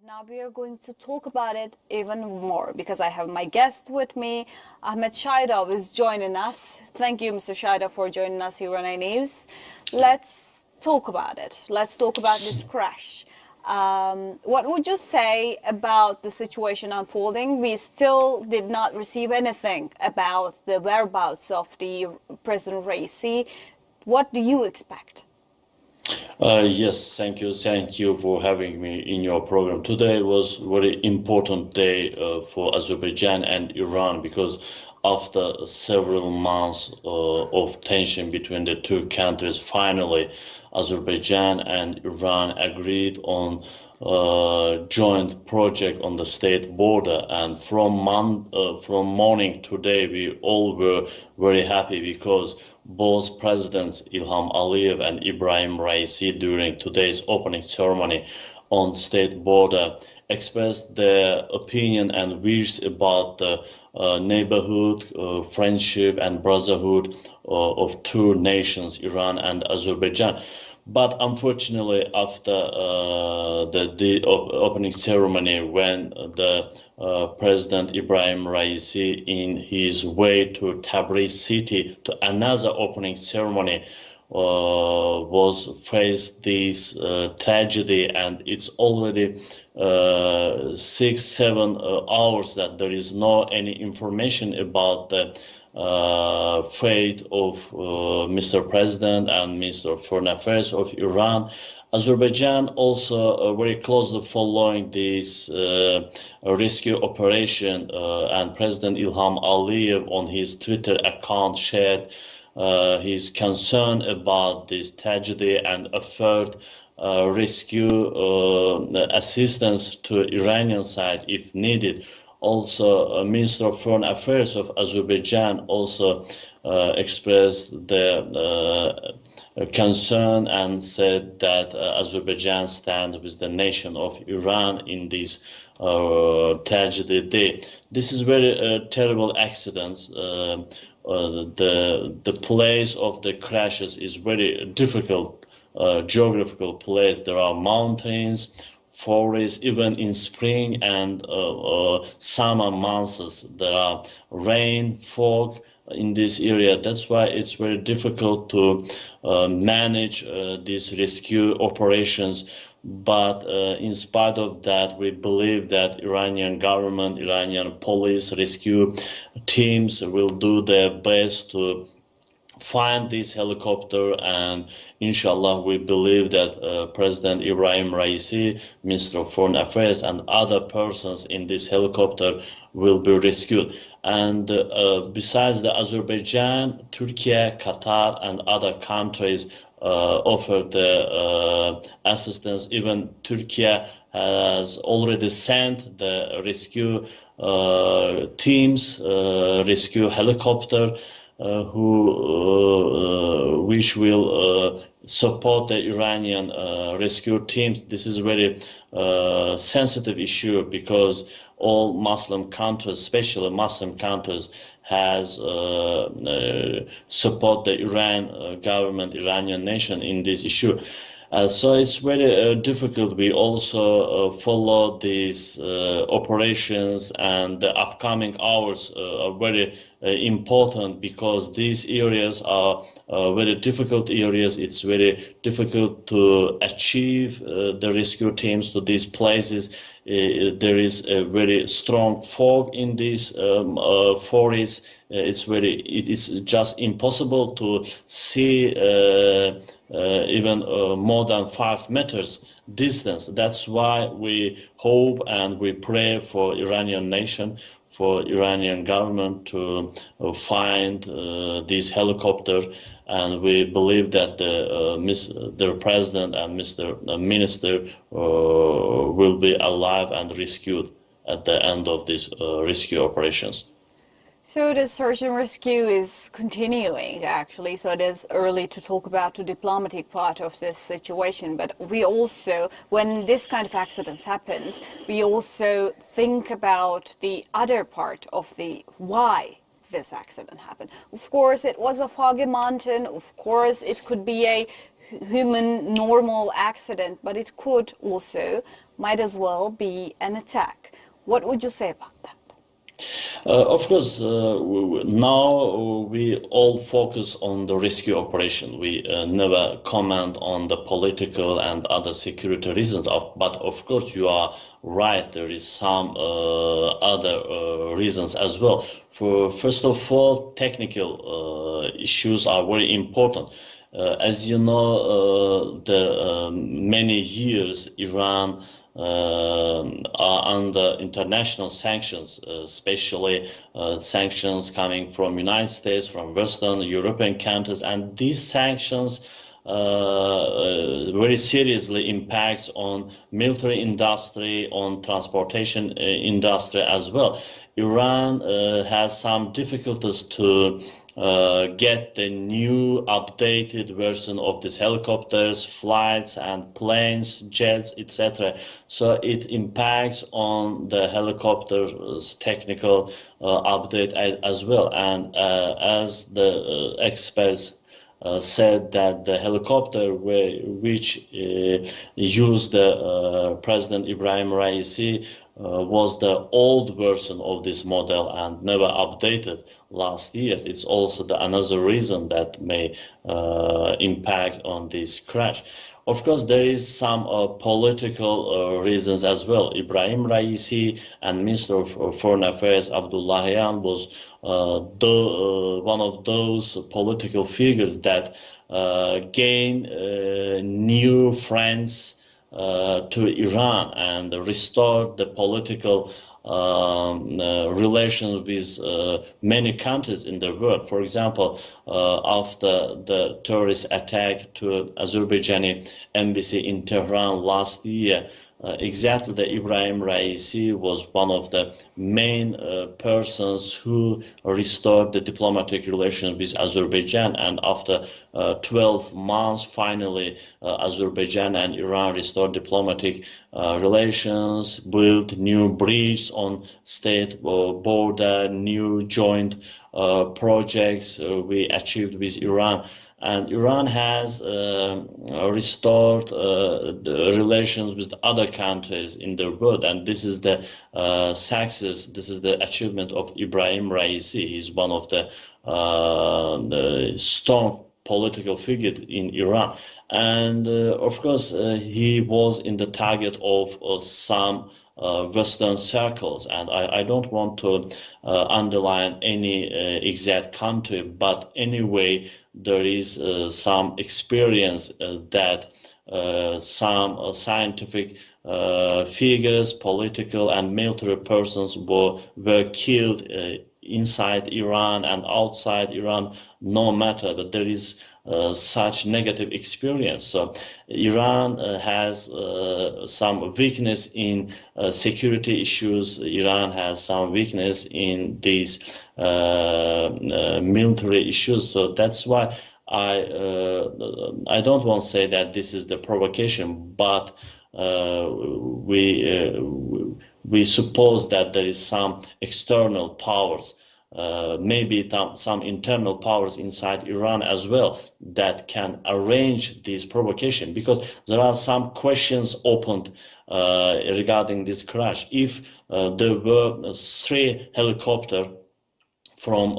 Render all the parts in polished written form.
Now we are going to talk about it even more because I have my guest with me. Ahmad Shahidov is joining us. Thank you, Mr. Shahidov, for joining us here on ANews. Let's talk about it. Let's talk about this crash. What would you say about the situation unfolding? We still did not receive anything about the whereabouts of the President Raisi. What do you expect? Yes, thank you. Thank you for having me in your program. Today was a very important day for Azerbaijan and Iran because after several months of tension between the two countries, finally Azerbaijan and Iran agreed on joint project on the state border, and from morning today we all were very happy because both presidents Ilham Aliyev and Ibrahim Raisi during today's opening ceremony on state border expressed their opinion and views about the neighborhood, friendship and brotherhood of two nations, Iran and Azerbaijan. But unfortunately, after the opening ceremony, when the President Ibrahim Raisi, in his way to Tabriz city to another opening ceremony, was faced this tragedy, and it's already 6-7 hours that there is no any information about the fate of Mr. President and Minister of Foreign Affairs of Iran. Azerbaijan also very closely following this rescue operation, and President Ilham Aliyev on his Twitter account shared his concern about this tragedy and offered rescue assistance to Iranian side if needed. Also, Minister of Foreign Affairs of Azerbaijan also expressed their concern and said that Azerbaijan stands with the nation of Iran in this tragedy day. This is very terrible accidents. The place of the crashes is very difficult geographical place. There are mountains, forests, even in spring and summer months there are rain, fog in this area. That's why it's very difficult to manage these rescue operations. But in spite of that, we believe that Iranian government, Iranian police rescue teams will do their best to find this helicopter, and inshallah we believe that President Ibrahim Raisi, Minister of Foreign Affairs, and other persons in this helicopter will be rescued. And besides the Azerbaijan, Turkey, Qatar and other countries offered the assistance. Even Turkey has already sent the rescue teams, rescue helicopter, which will support the Iranian rescue teams. This is a very sensitive issue because all Muslim countries, especially Muslim countries, has support the Iran government, Iranian nation in this issue. So it's very difficult. We also follow these operations, and the upcoming hours are very important because these areas are very difficult areas. It's very difficult to achieve the rescue teams to these places. There is a very strong fog in these forests. It's just impossible to see even more than 5 meters distance. That's why we hope and we pray for Iranian nation, for Iranian government to find this helicopter, and we believe that the president and Mr. Minister will be alive and rescued at the end of these rescue operations. So the search and rescue is continuing, actually, so it is early to talk about the diplomatic part of this situation, but we also, when this kind of accidents happens, we also think about the other part of the why this accident happened. Of course, it was a foggy mountain, of course, it could be a human normal accident, but it could also might as well be an attack. What would you say about that? Of course, now we all focus on the rescue operation. We never comment on the political and other security reasons. But of course, you are right. There is some other reasons as well. First of all, technical issues are very important. As you know, the many years Iran are under international sanctions, especially sanctions coming from United States, from Western European countries, and these sanctions very seriously impacts on military industry, on transportation industry as well. Iran has some difficulties to get the new updated version of these helicopters, flights and planes, jets, etc. So it impacts on the helicopters technical update as well. And as the experts said that the helicopter which used the President Ibrahim Raisi was the old version of this model and never updated last year. It's also another reason that may impact on this crash. Of course, there is some political reasons as well. Ibrahim Raisi and Minister of Foreign Affairs Abdullahian was one of those political figures that gain new friends to Iran and restored the political relations with many countries in the world. For example, after the terrorist attack to Azerbaijani embassy in Tehran last year, exactly the Ibrahim Raisi was one of the main persons who restored the diplomatic relations with Azerbaijan, and after 12 months finally Azerbaijan and Iran restored diplomatic relations, built new bridges on state border, new joint projects we achieved with Iran. And Iran has restored the relations with other countries in the world, and this is the success, this is the achievement of Ibrahim Raisi. He's one of the strong political figures in Iran. And of course, he was in the target of some Western circles, and I don't want to underline any exact country, but anyway, there is some experience that some scientific figures, political and military persons were killed inside Iran and outside Iran, no matter, but there is such negative experience. So Iran has some weakness in security issues. Iran has some weakness in these military issues. So that's why I don't want to say that this is the provocation, but we suppose that there is some external powers, maybe some internal powers inside Iran as well, that can arrange this provocation, because there are some questions opened regarding this crash. If there were 3 helicopters from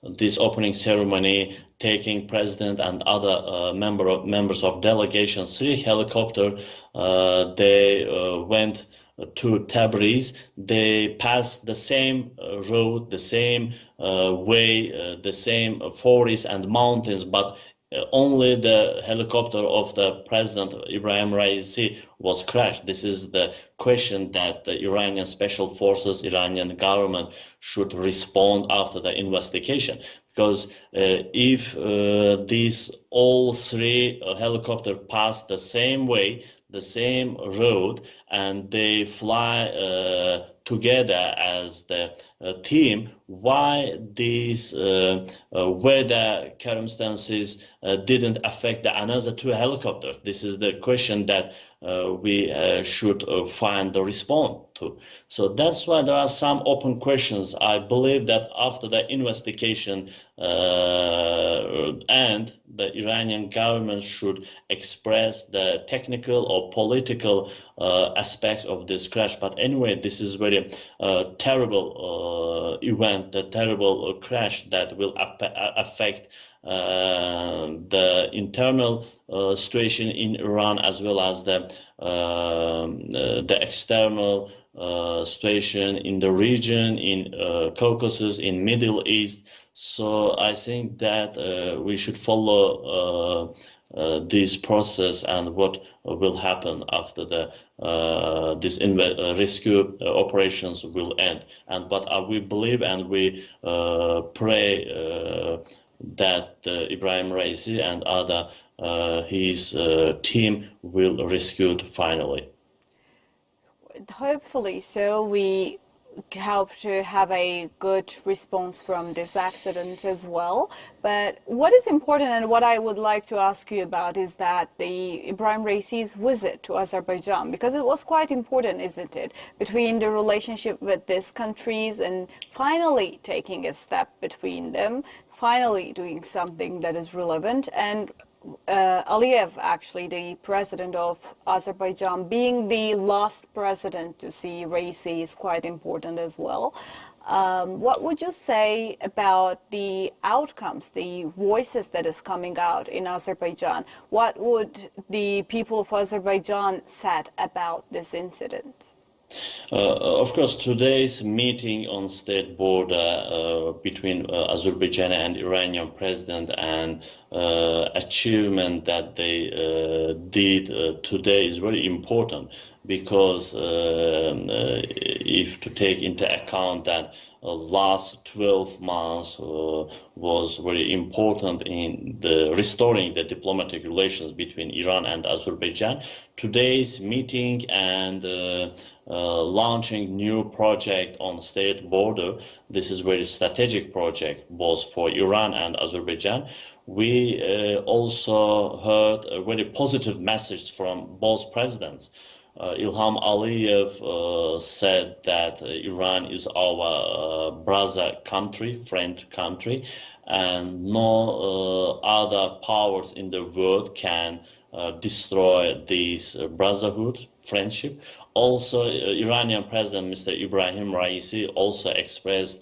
this opening ceremony, taking president and other members of delegations, 3 helicopters, they went to Tabriz. They passed the same road, the same way, the same forests and mountains, but only the helicopter of the President Ibrahim Raisi was crashed. This is the question that the Iranian special forces, Iranian government should respond after the investigation. Because if these all 3 helicopters pass the same way, the same road, and they fly together as the team, why these weather circumstances didn't affect the another 2 helicopters? This is the question that we should find the response to. So that's why there are some open questions. I believe that after the investigation and the Iranian government should express the technical or political aspects of this crash. But anyway, this is very terrible event, the terrible crash that will affect the internal situation in Iran, as well as the external situation in the region, in Caucasus, in Middle East. So I think that we should follow this process and what will happen after the this rescue operations will end. But we believe and we pray that Ibrahim Raisi and other his team will rescue finally. Hopefully so. We hope to have a good response from this accident as well. But what is important and what I would like to ask you about is that the Ibrahim Raisi's visit to Azerbaijan, because it was quite important, isn't it, between the relationship with these countries and finally taking a step between them, finally doing something that is relevant. And Aliyev, actually, the president of Azerbaijan, being the last president to see Raisi is quite important as well. What would you say about the outcomes, the voices that is coming out in Azerbaijan? What would the people of Azerbaijan said about this incident? Of course, today's meeting on state border between Azerbaijan and Iranian president and achievement that they did today is very important, because if to take into account that last 12 months was very important in the restoring the diplomatic relations between Iran and Azerbaijan. Today's meeting and launching new project on state border, this is very strategic project both for Iran and Azerbaijan. We also heard a very positive message from both presidents. Ilham Aliyev said that Iran is our brother country, friend country, and no other powers in the world can destroy this brotherhood, friendship. Also, Iranian President Mr. Ibrahim Raisi also expressed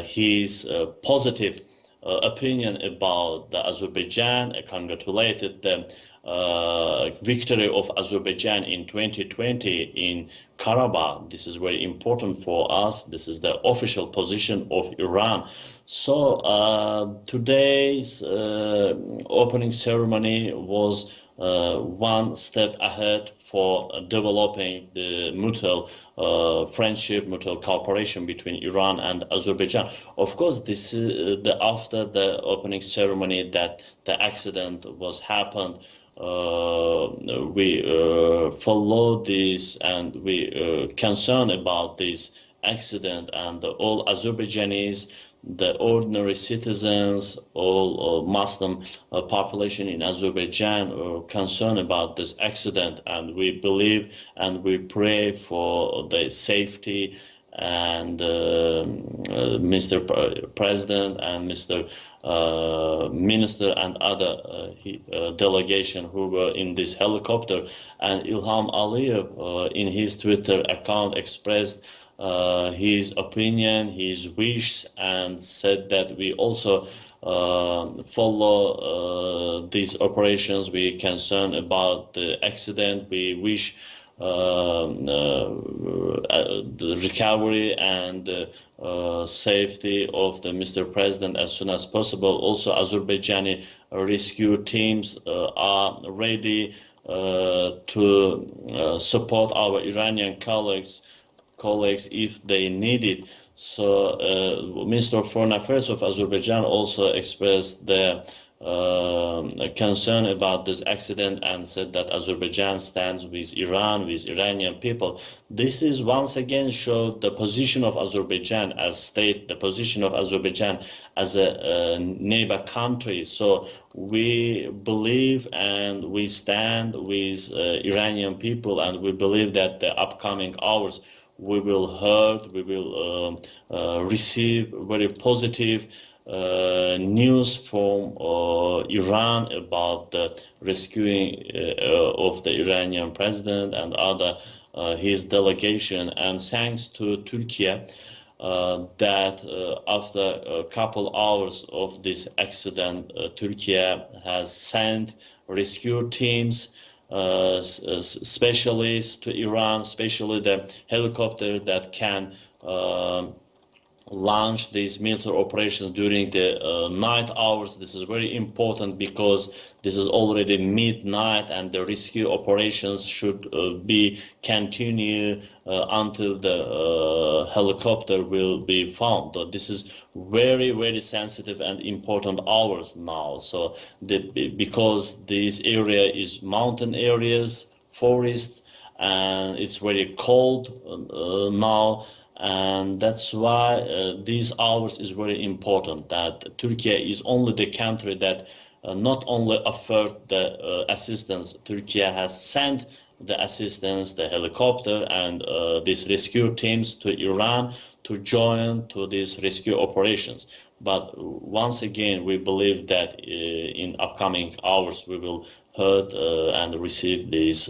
his positive opinion about the Azerbaijan, congratulated them victory of Azerbaijan in 2020 in Karabakh. This is very important for us. This is the official position of Iran. So today's opening ceremony was one step ahead for developing the mutual friendship, mutual cooperation between Iran and Azerbaijan. Of course, this is after the opening ceremony that the accident was happened. We follow this and we concerned about this accident, and all Azerbaijanis, the ordinary citizens, all Muslim population in Azerbaijan are concerned about this accident, and we believe and we pray for the safety. And Mr. President and Mr. Minister and other delegation who were in this helicopter, and Ilham Aliyev in his Twitter account expressed his opinion, his wish, and said that we also follow these operations. We concerned about the accident. We wish the recovery and safety of the Mr. President as soon as possible. Also, Azerbaijani rescue teams are ready to support our Iranian colleagues if they need it. So, Minister of Foreign Affairs of Azerbaijan also expressed their concern about this accident and said that Azerbaijan stands with Iran, with Iranian people. This is once again showed the position of Azerbaijan as state, the position of Azerbaijan as a neighbor country. So we believe and we stand with Iranian people, and we believe that the upcoming hours we will heard, we will receive very positive news from Iran about the rescuing of the Iranian president and other his delegation, and thanks to Turkey that after a couple hours of this accident, Turkey has sent rescue teams, specialists to Iran, especially the helicopter that can launch these military operations during the night hours. This is very important because this is already midnight and the rescue operations should be continue until the helicopter will be found. This is very, very sensitive and important hours now. So because this area is mountain areas, forest, and it's very cold now, and that's why these hours is very important, that Turkey is only the country that not only offered the assistance, Turkey has sent the assistance, the helicopter and these rescue teams to Iran to join to these rescue operations. But once again, we believe that in upcoming hours we will heard and receive these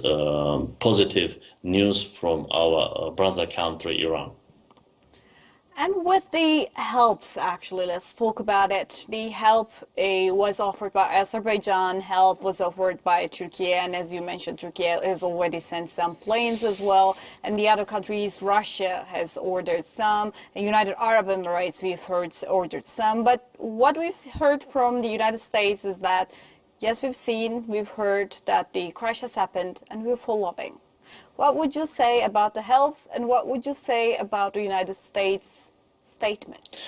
positive news from our brother country, Iran. And with the helps, actually, let's talk about it. The help was offered by Azerbaijan, help was offered by Turkey, and as you mentioned, Turkey has already sent some planes as well. And the other countries, Russia has ordered some, and United Arab Emirates, we've heard, ordered some. But what we've heard from the United States is that, yes, we've heard that the crash has happened, and we're following. What would you say about the helps, and what would you say about the United States statement?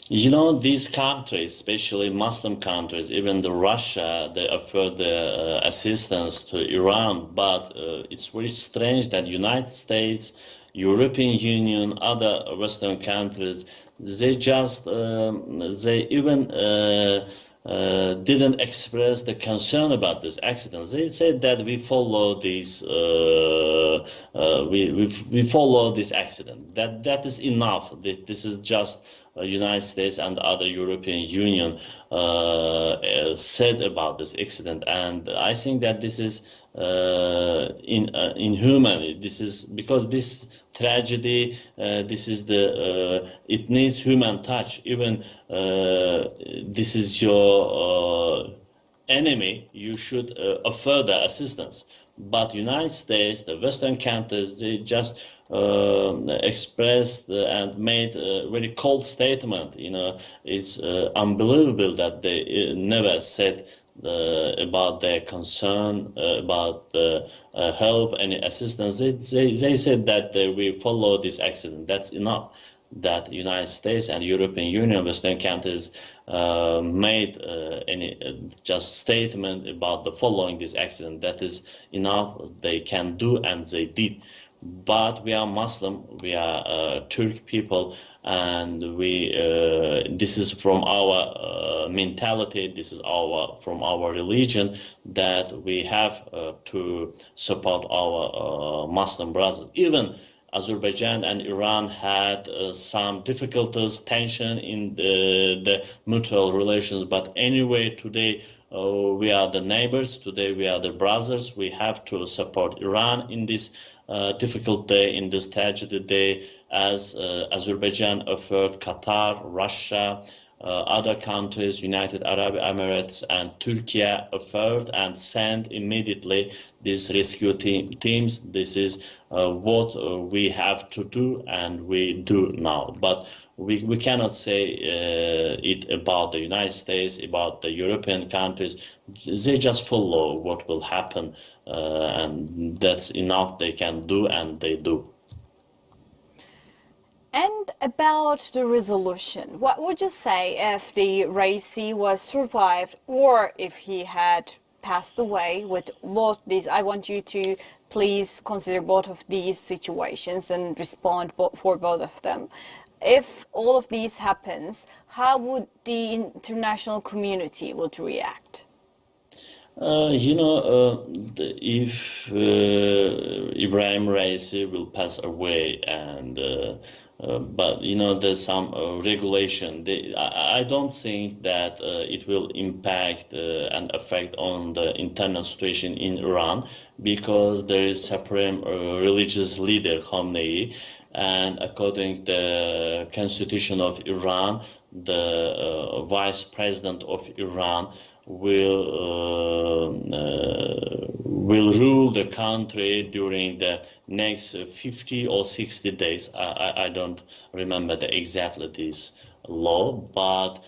You know, these countries, especially Muslim countries, even the Russia, they offer the assistance to Iran, but it's very strange that United States, European Union, other Western countries, they just, they even didn't express the concern about this accident. They said that we follow this, we follow this accident. That is enough. This is just United States and other European Union said about this accident, and I think that this is inhuman. This is because this tragedy, this is the it needs human touch. Even this is your enemy, you should offer the assistance. But United States, the Western countries, they just expressed and made a very cold statement. You know, it's unbelievable that they never said about their concern, about the help, any assistance. They said that we follow this accident. That's enough. That United States and European Union, Western countries made any just statement about the following this accident. That is enough. They can do, and they did. But we are Muslim, we are Turk people, and we this is from our mentality. This is from our religion, that we have to support our Muslim brothers. Even Azerbaijan and Iran had some difficulties, tension in the mutual relations. But anyway, today we are the neighbors. Today we are the brothers. We have to support Iran in this difficult day, in this tragedy day, as Azerbaijan offered Qatar, Russia, other countries, United Arab Emirates and Turkey offered and sent immediately these rescue teams. This is what we have to do, and we do now. But we cannot say it about the United States, about the European countries. They just follow what will happen, and that's enough they can do, and they do. And about the resolution, what would you say if the Raisi was survived, or if he had passed away with both these? I want you to please consider both of these situations and respond for both of them. If all of these happens, how would the international community would react? You know, if Ibrahim Raisi will pass away, and but you know, there's some regulation. I don't think that it will impact and affect on the internal situation in Iran, because there is supreme religious leader Khamenei, and according to the constitution of Iran, the vice president of Iran will rule the country during the next 50 or 60 days. I don't remember exactly this law, but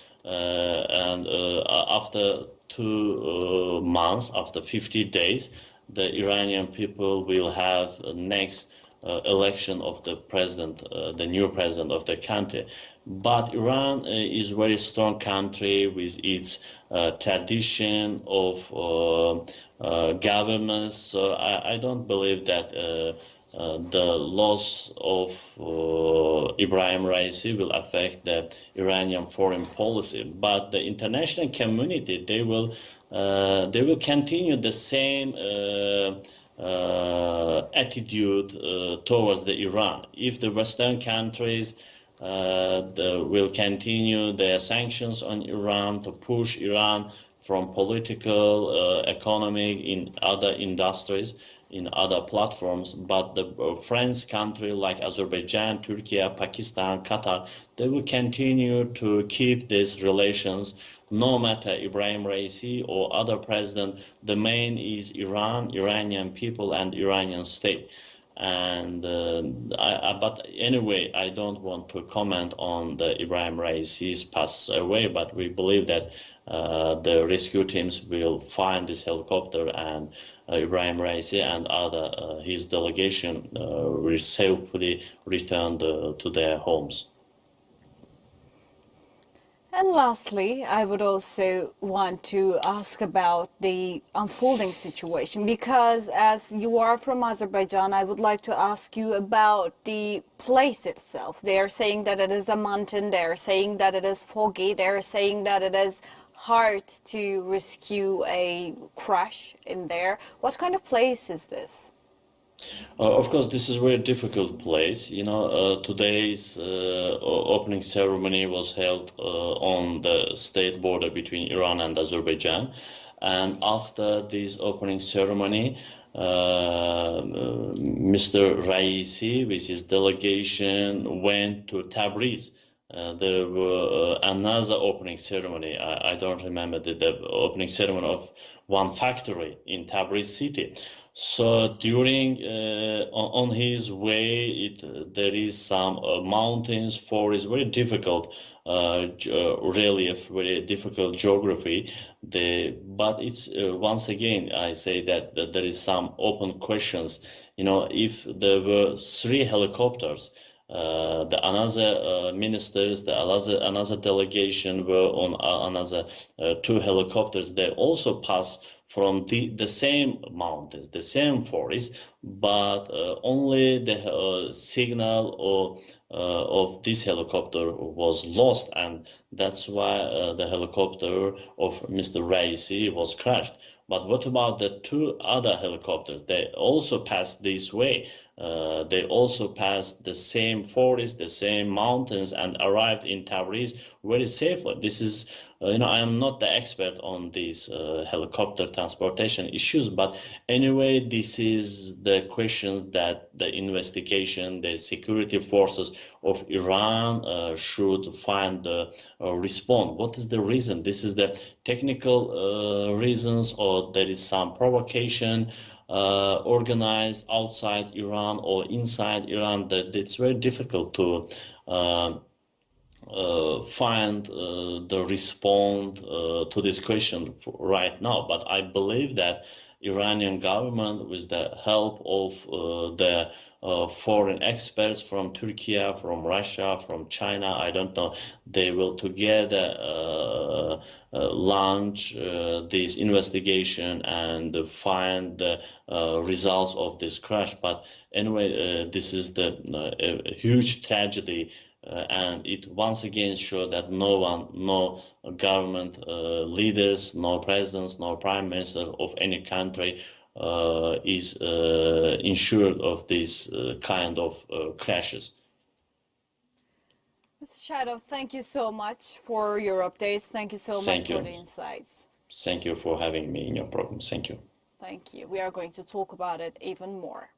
after 2 months, after 50 days, the Iranian people will have next election of the president, the new president of the country. But Iran is a very strong country with its tradition of governance. So I don't believe that the loss of Ibrahim Raisi will affect the Iranian foreign policy. But the international community, they will continue the same attitude towards the Iran. If the Western countries will continue their sanctions on Iran to push Iran from political, economic, in other industries, in other platforms, but the friends country like Azerbaijan, Turkey, Pakistan, Qatar, they will continue to keep these relations no matter Ibrahim Raisi or other president. The main is Iran, Iranian people, and Iranian state. And but anyway, I don't want to comment on the Ibrahim Raisi's pass away, but we believe that the rescue teams will find this helicopter, and Ibrahim Raisi and other his delegation will safely return to their homes. And lastly, I would also want to ask about the unfolding situation, because as you are from Azerbaijan, I would like to ask you about the place itself. They are saying that it is a mountain, they are saying that it is foggy, they are saying that it is hard to rescue a crash in there. What kind of place is this? Of course, this is a very difficult place. You know, today's opening ceremony was held on the state border between Iran and Azerbaijan. And after this opening ceremony, Mr. Raisi with his delegation went to Tabriz. There were another opening ceremony. I don't remember the opening ceremony of one factory in Tabriz city. So during on his way, there is some mountains, forest, very difficult relief, very difficult geography. But it's once again I say that there is some open questions. You know, if there were 3 helicopters. The another ministers, another delegation were on another 2 helicopters. They also passed from the same mountains, the same forest, but only the signal of this helicopter was lost, and that's why the helicopter of Mr. Raisi was crashed. But what about the 2 other helicopters? They also passed this way. They also passed the same forest, the same mountains, and arrived in Tabriz very safely. This is, you know, I am not the expert on these helicopter transportation issues, but anyway, this is the question that the investigation, the security forces of Iran should find respond. What is the reason? This is the technical reasons, or there is some provocation organized outside Iran or inside Iran? That it's very difficult to find the response to this question right now. But I believe that Iranian government, with the help of the foreign experts from Turkey, from Russia, from China, I don't know, they will together launch this investigation and find the results of this crash. But anyway, this is the huge tragedy. And it once again showed that no one, no government leaders, no presidents, no prime minister of any country is insured of these kind of crashes. Mr. Shahidov, thank you so much for your updates. Thank you so much for the insights. Thank you for having me in your program. Thank you. Thank you. We are going to talk about it even more.